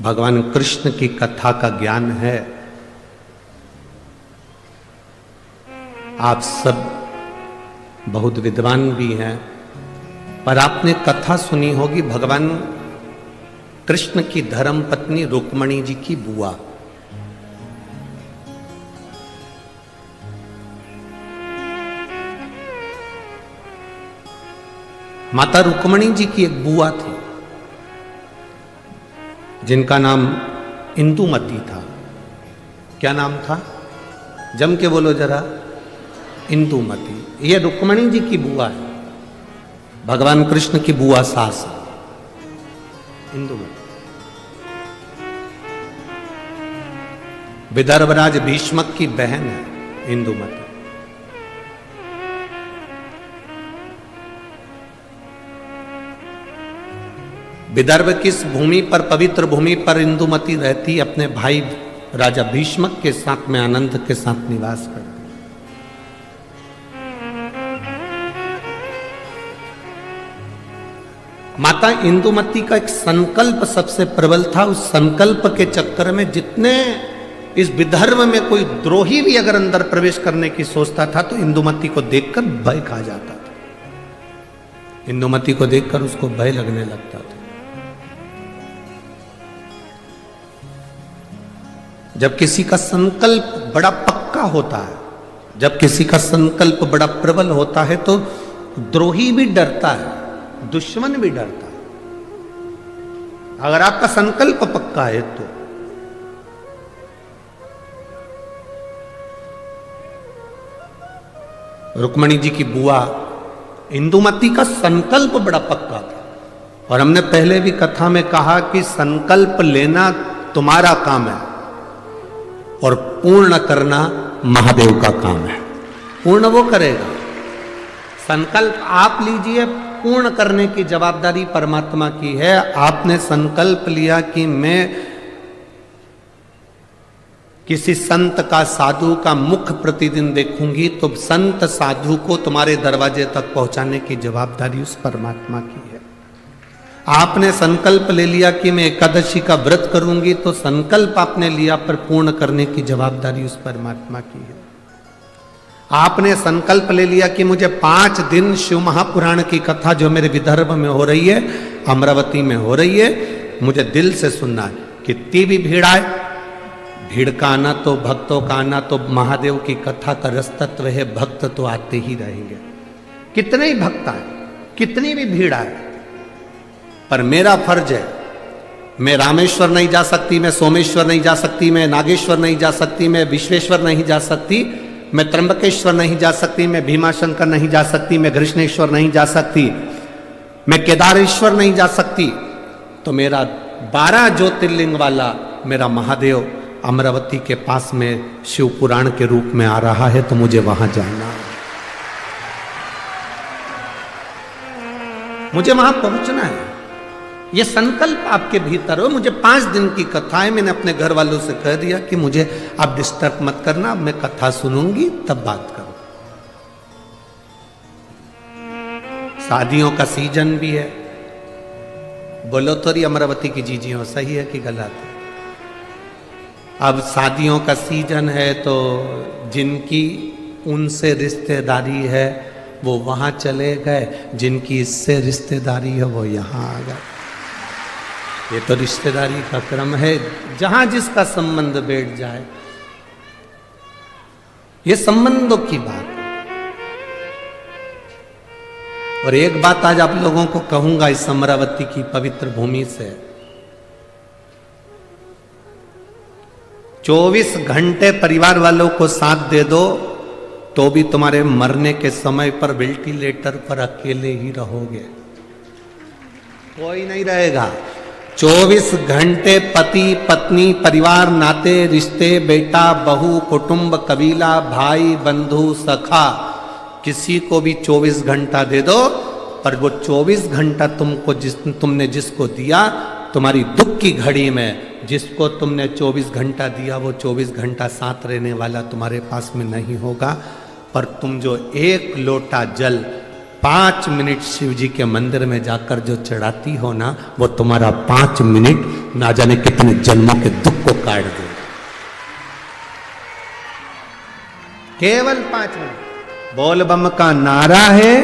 भगवान कृष्ण की कथा का ज्ञान है। आप सब बहुत विद्वान भी हैं, पर आपने कथा सुनी होगी भगवान कृष्ण की धर्म पत्नी रुक्मणी जी की बुआ। माता रुक्मणी जी की एक बुआ थी जिनका नाम इंदुमती था। क्या नाम था? जम के बोलो जरा। इंदुमती। ये रुक्मणी जी की बुआ है, भगवान कृष्ण की बुआ सास इंदुमती। विदर्भराज भीष्मक की बहन है इंदुमती। विदर्भ किस भूमि पर, पवित्र भूमि पर इंदुमती रहती, अपने भाई राजा भीष्मक के साथ में आनंद के साथ निवास करती। माता इंदुमती का एक संकल्प सबसे प्रबल था। उस संकल्प के चक्कर में जितने इस विदर्भ में कोई द्रोही भी अगर अंदर प्रवेश करने की सोचता था तो इंदुमती को देखकर भय खा जाता था। इंदुमती को देखकर उसको भय लगने लगता था। जब किसी का संकल्प बड़ा पक्का होता है, जब किसी का संकल्प बड़ा प्रबल होता है तो द्रोही भी डरता है, दुश्मन भी डरता है। अगर आपका संकल्प पक्का है तो रुक्मणी जी की बुआ इंदुमती का संकल्प बड़ा पक्का था। और हमने पहले भी कथा में कहा कि संकल्प लेना तुम्हारा काम है और पूर्ण करना महादेव का काम है। पूर्ण वो करेगा। संकल्प आप लीजिए, पूर्ण करने की जवाबदारी परमात्मा की है। आपने संकल्प लिया कि मैं किसी संत का, साधु का मुख प्रतिदिन देखूंगी, तो संत साधु को तुम्हारे दरवाजे तक पहुंचाने की जवाबदारी उस परमात्मा की है। आपने संकल्प ले लिया कि मैं एकादशी का व्रत करूंगी, तो संकल्प आपने लिया पर पूर्ण करने की जवाबदारी उस परमात्मा की है। आपने संकल्प ले लिया कि मुझे 5 दिन शिव महापुराण की कथा जो मेरे विदर्भ में हो रही है, अमरावती में हो रही है, मुझे दिल से सुनना है। कितनी भी भीड़ आए, भीड़ का आना तो, भक्तों का आना तो महादेव की कथा का रस तत्व है, भक्त तो आते ही रहेंगे। कितने ही भक्त आए, कितनी भी भीड़ आए, पर मेरा फर्ज है, मैं रामेश्वर नहीं जा सकती, मैं सोमेश्वर नहीं जा सकती, मैं नागेश्वर नहीं जा सकती, मैं विश्वेश्वर नहीं जा सकती, मैं त्र्यंबकेश्वर नहीं जा सकती, मैं भीमाशंकर नहीं जा सकती, मैं कृष्णेश्वर नहीं जा सकती, मैं केदारेश्वर नहीं जा सकती, तो मेरा 12 ज्योतिर्लिंग वाला मेरा महादेव अमरावती के पास में शिव पुराण के रूप में आ रहा है, तो मुझे वहां जाना है, मुझे वहां पहुंचना है। यह संकल्प आपके भीतर हो। मुझे 5 दिन की कथा है, मैंने अपने घर वालों से कह दिया कि मुझे आप डिस्टर्ब मत करना, मैं कथा सुनूंगी तब बात करूं। शादियों का सीजन भी है। बोलो तो रही अमरावती की जीजियों, सही है कि गलत है? अब शादियों का सीजन है तो जिनकी उनसे रिश्तेदारी है वो वहां चले गए, जिनकी इससे रिश्तेदारी है वो यहां आ गए। ये तो रिश्तेदारी का क्रम है, जहां जिसका संबंध बैठ जाए, ये संबंधों की बात है। और एक बात आज आप लोगों को कहूंगा इस अमरावती की पवित्र भूमि से, 24 घंटे परिवार वालों को साथ दे दो तो भी तुम्हारे मरने के समय पर वेंटिलेटर पर अकेले ही रहोगे, कोई नहीं रहेगा। 24 घंटे पति पत्नी, परिवार, नाते रिश्ते, बेटा बहू, कुटुंब, कबीला, भाई बंधु, सखा, किसी को भी 24 घंटा दे दो, पर वो 24 घंटा तुमने जिसको दिया, तुम्हारी दुख की घड़ी में जिसको तुमने 24 घंटा दिया, वो 24 घंटा साथ रहने वाला तुम्हारे पास में नहीं होगा। पर तुम जो 1 लोटा जल 5 मिनट शिव जी के मंदिर में जाकर जो चढ़ाती हो ना, वो तुम्हारा 5 मिनट ना जाने कितने जन्मों के दुख को काट देगा। केवल 5 मिनट बोल बम का नारा है,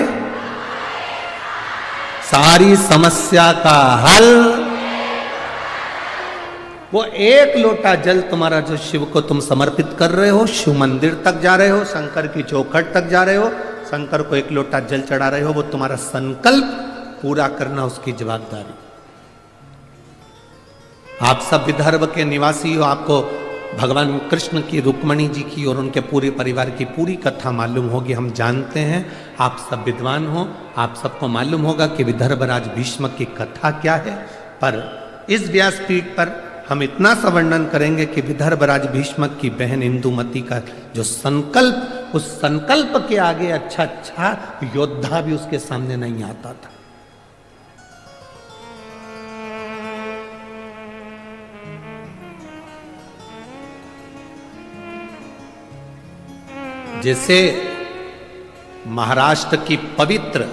सारी समस्या का हल। वो एक लोटा जल तुम्हारा जो शिव को तुम समर्पित कर रहे हो, शिव मंदिर तक जा रहे हो, शंकर की चौखट तक जा रहे हो, शंकर को एक लोटा जल चढ़ा रहे हो, वो तुम्हारा संकल्प पूरा करना उसकी जवाबदारी। आप सब विदर्भ के निवासी हो, आपको भगवान कृष्ण की, रुक्मणी जी की और उनके पूरे परिवार की पूरी कथा मालूम होगी। हम जानते हैं, आप सब विद्वान हो, आप सबको मालूम होगा कि विदर्भराज भीष्म की कथा क्या है। पर इस व्यासपीठ पर हम इतना सा वर्णन करेंगे कि विदर्भराज भीष्म की बहन इंदुमती का जो संकल्प, उस संकल्प के आगे अच्छा योद्धा भी उसके सामने नहीं आता था। जैसे महाराष्ट्र की पवित्र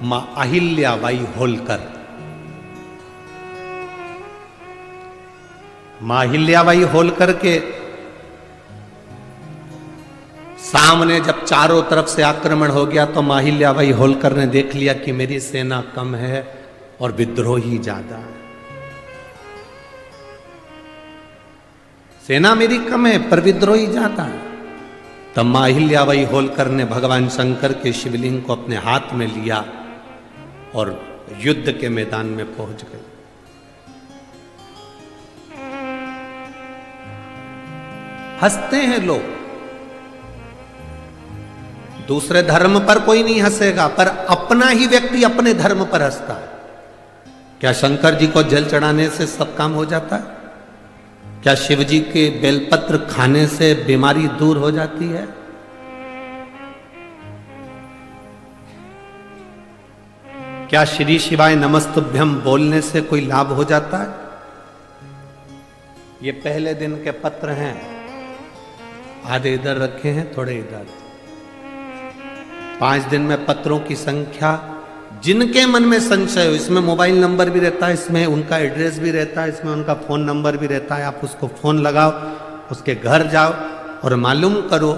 मां अहिल्याबाई होलकर, मां अहिल्याबाई होलकर के सामने जब चारों तरफ से आक्रमण हो गया तो मां अहिल्याबाई होलकर ने देख लिया कि मेरी सेना कम है और विद्रोही ज्यादा है। सेना मेरी कम है पर विद्रोही ज्यादा है। तब मां अहिल्याबाई होलकर ने भगवान शंकर के शिवलिंग को अपने हाथ में लिया और युद्ध के मैदान में पहुंच गए। हंसते हैं लोग, दूसरे धर्म पर कोई नहीं हंसेगा, पर अपना ही व्यक्ति अपने धर्म पर हंसता है। क्या शंकर जी को जल चढ़ाने से सब काम हो जाता है? क्या शिव जी के बेलपत्र खाने से बीमारी दूर हो जाती है? क्या श्री शिवाय नमस्तुभ्यम बोलने से कोई लाभ हो जाता है? ये पहले दिन के पत्र हैं, आधे इधर रखे हैं, थोड़े इधर। 5 दिन में पत्रों की संख्या, जिनके मन में संशय हो, इसमें मोबाइल नंबर भी रहता है, इसमें उनका एड्रेस भी रहता है, इसमें उनका फोन नंबर भी रहता है। आप उसको फोन लगाओ, उसके घर जाओ और मालूम करो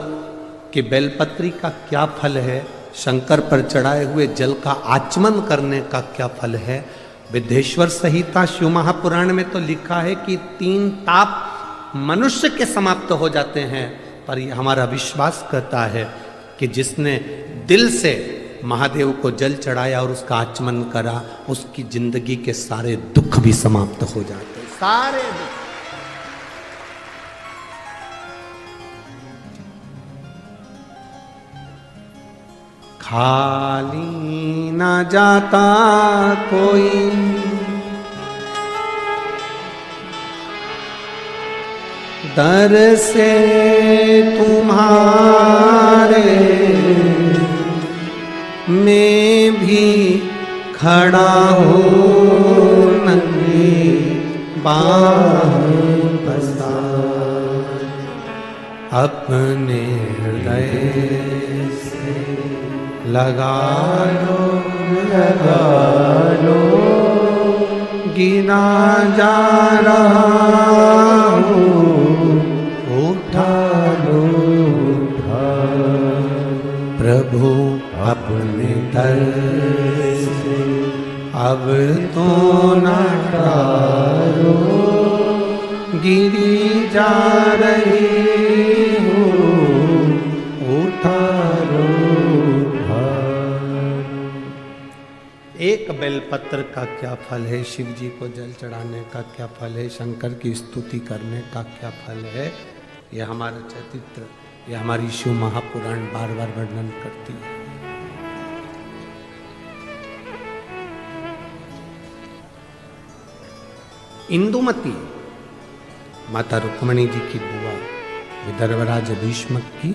कि बेलपत्री का क्या फल है, शंकर पर चढ़ाए हुए जल का आचमन करने का क्या फल है। विद्येश्वर संहिता शिव महापुराण में तो लिखा है कि 3 ताप मनुष्य के समाप्त हो जाते हैं, पर यह हमारा विश्वास करता है कि जिसने दिल से महादेव को जल चढ़ाया और उसका आचमन करा, उसकी जिंदगी के सारे दुख भी समाप्त हो जाते, सारे दुख। खाली ना जाता कोई दर से तुम्हारे, मैं भी खड़ा हूँ नंगी बाह पसार, अपने हृदय से लगा लो गिना जा रहा हूँ, उठा लो प्रभु अपने दर से, अब तो ना टालो, गिरी जा रही हूँ, उठा लो। एक बेलपत्र का क्या फल है, शिव जी को जल चढ़ाने का क्या फल है, शंकर की स्तुति करने का क्या फल है, यह हमारा चरित्र, यह हमारी शिव महापुराण बार बार वर्णन करती है। इंदुमती माता रुक्मणी जी की बुआ, विदर्भराज भीष्म की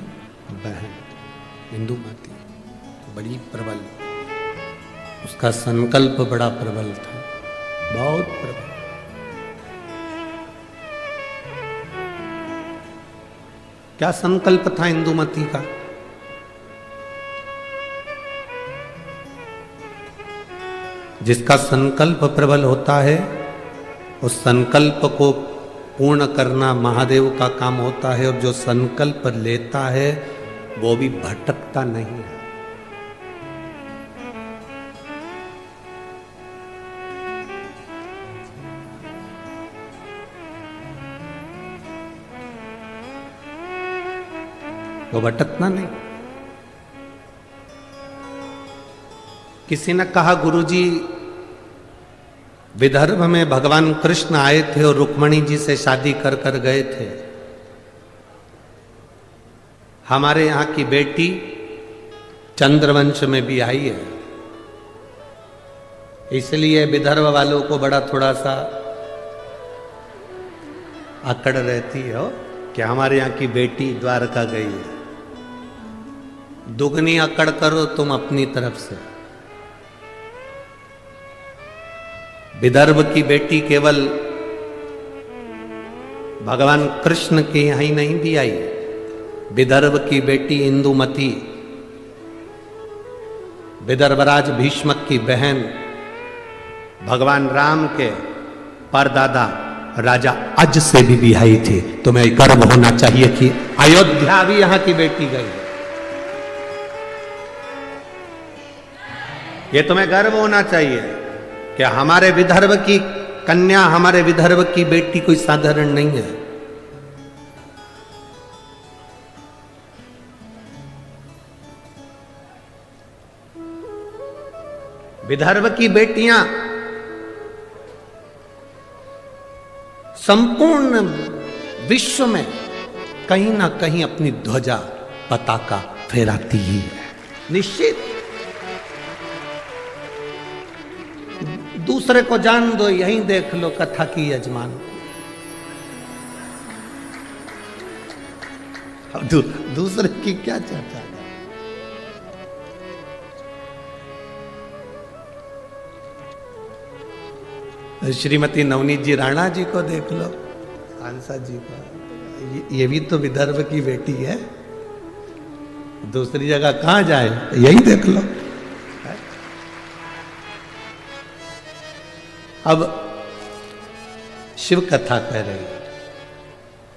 बहन इंदुमती बड़ी प्रबल, उसका संकल्प बड़ा प्रबल था, बहुत प्रबल। क्या संकल्प था इंदुमती का? जिसका संकल्प प्रबल होता है उस संकल्प को पूर्ण करना महादेव का काम होता है, और जो संकल्प लेता है वो भी भटकता नहीं है। वो भटकना नहीं। किसी ने कहा, गुरुजी विदर्भ में भगवान कृष्ण आए थे और रुक्मणी जी से शादी कर कर गए थे। हमारे यहां की बेटी चंद्रवंश में भी आई है, इसलिए विदर्भ वालों को बड़ा थोड़ा सा अकड़ रहती है कि हमारे यहां की बेटी द्वारका गई है। दुगनी अकड़ करो तुम अपनी तरफ से। विदर्भ की बेटी केवल भगवान कृष्ण के यहां ही नहीं भी आई, विदर्भ की बेटी इंदुमती, विदर्भराज भीष्मक की बहन, भगवान राम के परदादा राजा अज से भी बिहाई थी। तुम्हें गर्व होना चाहिए कि अयोध्या भी यहां की बेटी गई। ये तुम्हें गर्व होना चाहिए कि हमारे विदर्भ की कन्या, हमारे विदर्भ की बेटी कोई साधारण नहीं है। विदर्भ की बेटियां संपूर्ण विश्व में कहीं ना कहीं अपनी ध्वजा पताका फहराती ही है, निश्चित। दूसरे को जान दो, यहीं देख लो कथा की यजमान। अब दूसरे की क्या चर्चा है? श्रीमती नवनीत जी राणा जी को देख लो, सांसद जी को, ये भी तो विदर्भ की बेटी है। दूसरी जगह कहां जाए, यही देख लो। अब शिव कथा कह रही है,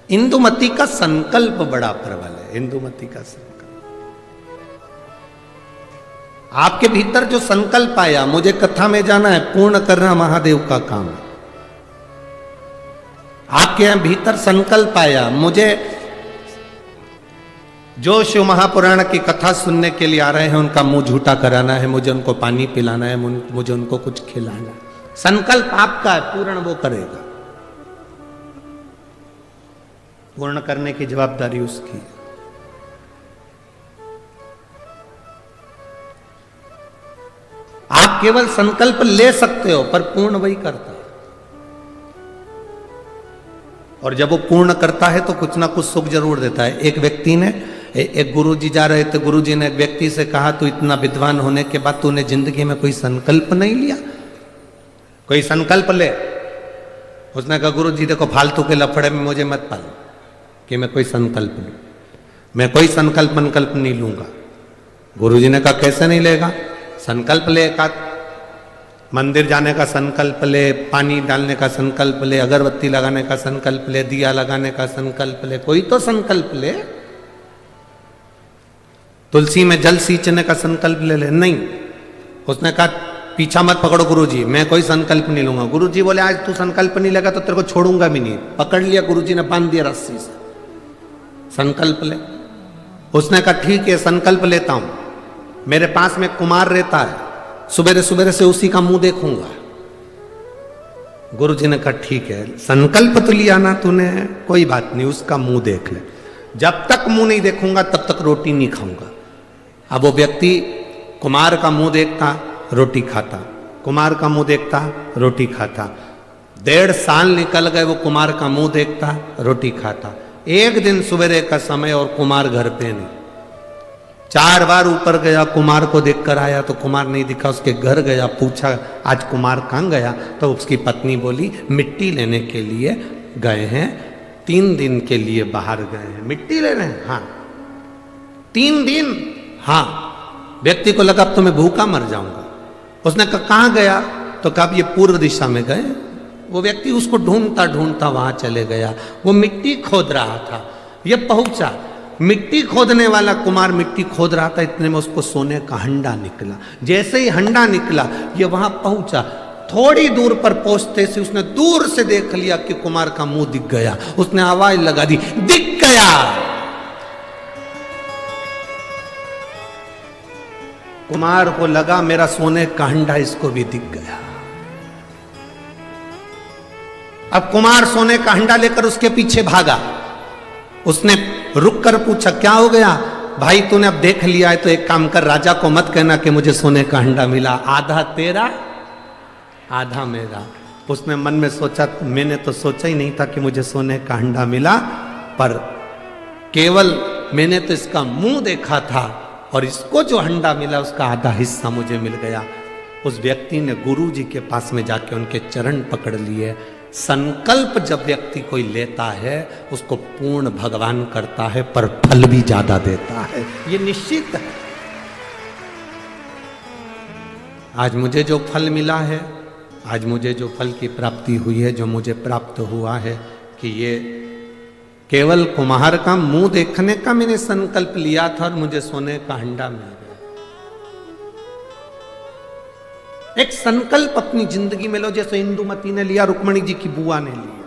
इंदुमती का संकल्प बड़ा प्रबल है। इंदुमती का संकल्प, आपके भीतर जो संकल्प आया, मुझे कथा में जाना है, पूर्ण करना महादेव का काम है। आपके यहां भीतर संकल्प आया, मुझे जो शिव महापुराण की कथा सुनने के लिए आ रहे हैं उनका मुंह झूठा कराना है, मुझे उनको पानी पिलाना है, मुझे उनको कुछ खिलाना है। संकल्प आपका है, पूर्ण वो करेगा। पूर्ण करने की जवाबदारी उसकी है। आप केवल संकल्प ले सकते हो, पर पूर्ण वही करता है। और जब वो पूर्ण करता है तो कुछ ना कुछ सुख जरूर देता है। एक व्यक्ति ने, एक गुरुजी जा रहे थे, गुरुजी ने एक व्यक्ति से कहा, तू इतना विद्वान होने के बाद तूने जिंदगी में कोई संकल्प नहीं लिया, कोई संकल्प ले। उसने कहा, गुरुजी देखो फालतू के लफड़े में मुझे मत पालो कि मैं कोई संकल्प लूं, मैं कोई संकल्प नहीं लूंगा। गुरुजी ने कहा, कैसे नहीं लेगा? संकल्प ले, का मंदिर जाने का संकल्प ले, पानी डालने का संकल्प ले, अगरबत्ती लगाने का संकल्प ले, दिया लगाने का संकल्प ले, कोई तो संकल्प ले। तुलसी में जल सींचने का संकल्प ले ले। नहीं, उसने कहा पीछा मत पकड़ो गुरुजी, मैं कोई संकल्प नहीं लूंगा। गुरुजी बोले, आज तू संकल्प नहीं लेगा तो तेरे को छोड़ूंगा भी नहीं। पकड़ लिया गुरुजी ने, बांध दिया रस्सी से। संकल्प ले। उसने कहा ठीक है, संकल्प लेता हूं। मेरे पास में कुमार रहता है, सुबेरे सुबेरे से उसी का मुंह देखूंगा। गुरुजी ने कहा ठीक है, संकल्प तो लिया ना तूने, कोई बात नहीं, उसका मुंह देख ले। जब तक मुंह नहीं देखूंगा तब तक रोटी नहीं खाऊंगा। अब वो व्यक्ति कुमार का मुंह देखता, रोटी खाता, कुमार का मुंह देखता, रोटी खाता। 1.5 साल निकल गए, वो कुमार का मुंह देखता, रोटी खाता। एक दिन सवेरे का समय और कुमार घर पे नहीं। 4 बार ऊपर गया, कुमार को देखकर आया तो कुमार नहीं दिखा। उसके घर गया, पूछा आज कुमार कहाँ गया? तो उसकी पत्नी बोली मिट्टी लेने के लिए गए हैं, 3 दिन के लिए बाहर गए हैं। मिट्टी ले रहे हैं? हाँ। 3 दिन? हाँ। व्यक्ति को लगा अब तो मैं भूखा मर जाऊंगा। उसने कहा कहाँ गया? तो कहा ये पूर्व दिशा में गए, वो व्यक्ति उसको ढूंढता ढूंढता वहां चले गया। वो मिट्टी खोद रहा था, ये पहुंचा, मिट्टी खोदने वाला कुमार मिट्टी खोद रहा था, इतने में उसको सोने का हंडा निकला। जैसे ही हंडा निकला ये वहां पहुंचा, थोड़ी दूर पर पहुंचते से उसने दूर से देख लिया कि कुमार का मुंह दिख गया। उसने आवाज लगा दी, दिख गया। कुमार को लगा मेरा सोने का हंडा इसको भी दिख गया। अब कुमार सोने का हंडा लेकर उसके पीछे भागा। उसने रुक कर पूछा, क्या हो गया भाई, तूने अब देख लिया है तो एक काम कर, राजा को मत कहना कि मुझे सोने का हंडा मिला, आधा तेरा आधा मेरा। उसने मन में सोचा, मैंने तो सोचा ही नहीं था कि मुझे सोने का हंडा मिला, पर केवल मैंने तो इसका मुंह देखा था और इसको जो हंडा मिला उसका आधा हिस्सा मुझे मिल गया। उस व्यक्ति ने गुरु जी के पास में जाके उनके चरण पकड़ लिए। संकल्प जब व्यक्ति कोई लेता है उसको पूर्ण भगवान करता है, पर फल भी ज्यादा देता है, ये निश्चित है। आज मुझे जो फल मिला है, आज मुझे जो फल की प्राप्ति हुई है, जो मुझे प्राप्त हुआ है, कि ये केवल कुम्हार का मुंह देखने का मैंने संकल्प लिया था और मुझे सोने का हंडा मिल गया। एक संकल्प अपनी जिंदगी में लो, जैसे इंदुमती ने लिया, रुक्मणी जी की बुआ ने लिया।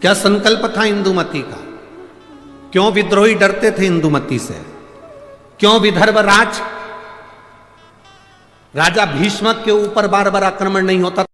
क्या संकल्प था इंदुमती का? क्यों विद्रोही डरते थे इंदुमती से? क्यों विदर्भ राजा भीष्मक के ऊपर बार बार आक्रमण नहीं होता?